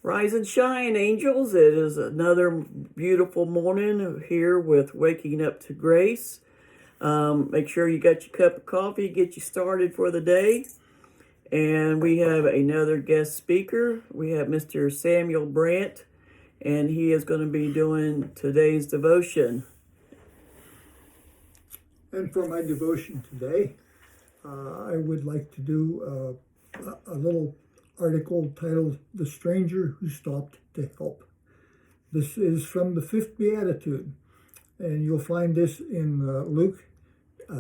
Rise and shine, angels. It is another beautiful morning here with Waking Up to Grace. Make sure you got your cup of coffee, get you started for the day. And we have another guest speaker. We have Mr. Samuel Brandt, and he is going to be doing today's devotion. And for my devotion today, I would like to do a little article titled "The Stranger Who Stopped to Help." This is from the 5th Beatitude, and you'll find this in Luke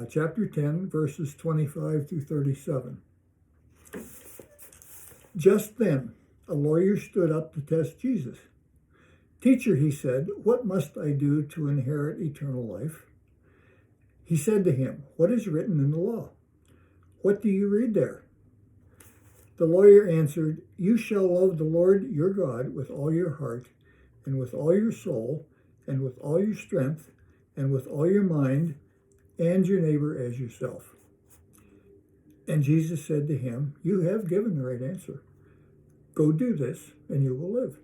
chapter 10, verses 25 through 37. Just then, a lawyer stood up to test Jesus. "Teacher," he said, "what must I do to inherit eternal life?" He said to him, "What is written in the law? What do you read there?" The lawyer answered, "You shall love the Lord your God with all your heart, and with all your soul, and with all your strength, and with all your mind, and your neighbor as yourself." And Jesus said to him, "You have given the right answer. Go do this, and you will live."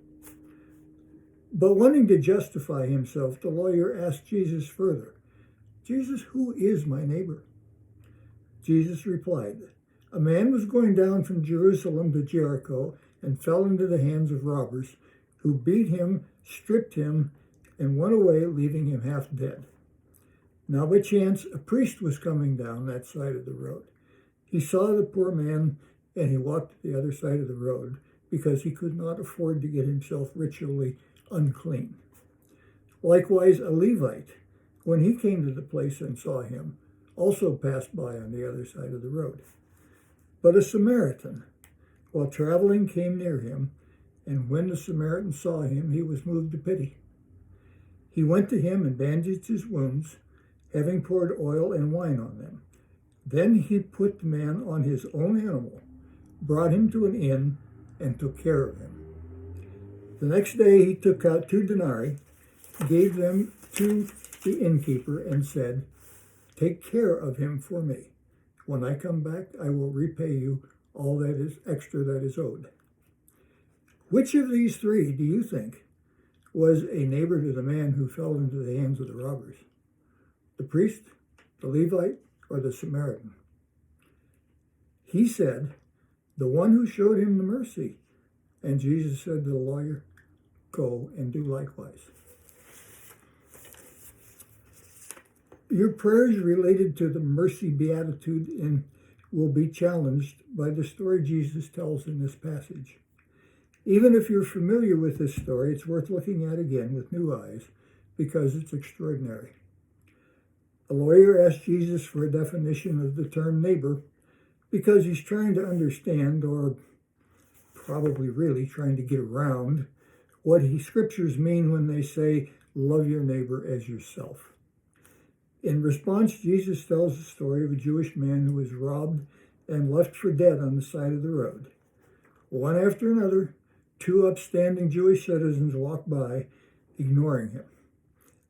But wanting to justify himself, the lawyer asked Jesus further, "Jesus, who is my neighbor?" Jesus replied, "A man was going down from Jerusalem to Jericho and fell into the hands of robbers, who beat him, stripped him, and went away, leaving him half dead. Now by chance, a priest was coming down that side of the road. He saw the poor man, and he walked to the other side of the road, because he could not afford to get himself ritually unclean. Likewise, a Levite, when he came to the place and saw him, also passed by on the other side of the road. But a Samaritan, while traveling, came near him, and when the Samaritan saw him, he was moved to pity. He went to him and bandaged his wounds, having poured oil and wine on them. Then he put the man on his own animal, brought him to an inn, and took care of him. The next day he took out 2 denarii, gave them to the innkeeper, and said, 'Take care of him for me. When I come back, I will repay you all that is extra that is owed.' Which of these 3 do you think was a neighbor to the man who fell into the hands of the robbers? The priest, the Levite, or the Samaritan?" He said, "The one who showed him the mercy." And Jesus said to the lawyer, "Go and do likewise." Your prayers related to the mercy beatitude will be challenged by the story Jesus tells in this passage. Even if you're familiar with this story, it's worth looking at again with new eyes because it's extraordinary. A lawyer asked Jesus for a definition of the term neighbor because he's trying to understand, or probably really trying to get around, what scriptures mean when they say, "Love your neighbor as yourself." In response, Jesus tells the story of a Jewish man who was robbed and left for dead on the side of the road. One after another, 2 upstanding Jewish citizens walk by, ignoring him.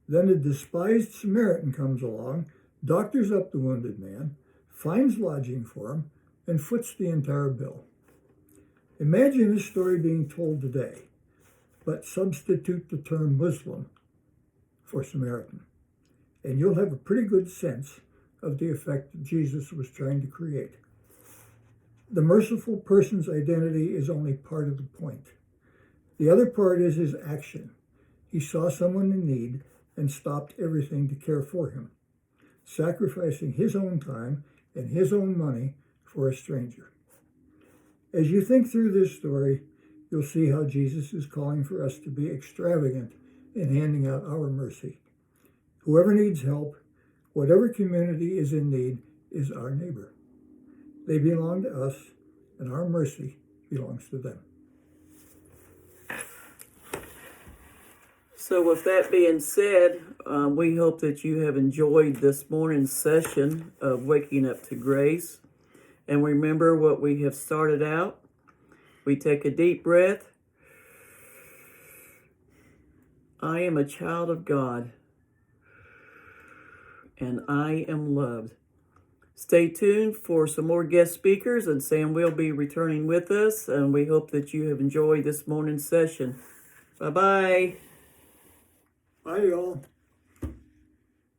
Then a despised Samaritan comes along, doctors up the wounded man, finds lodging for him, and foots the entire bill. Imagine this story being told today, but substitute the term Muslim for Samaritan, and you'll have a pretty good sense of the effect that Jesus was trying to create. The merciful person's identity is only part of the point. The other part is his action. He saw someone in need and stopped everything to care for him, sacrificing his own time and his own money for a stranger. As you think through this story, you'll see how Jesus is calling for us to be extravagant in handing out our mercy. Whoever needs help, whatever community is in need, is our neighbor. They belong to us, and our mercy belongs to them. So with that being said, we hope that you have enjoyed this morning's session of Waking Up to Grace. And remember what we have started out. We take a deep breath. I am a child of God, and I am loved. Stay tuned for some more guest speakers, and Sam will be returning with us, and we hope that you have enjoyed this morning's session. Bye-bye. Bye, y'all.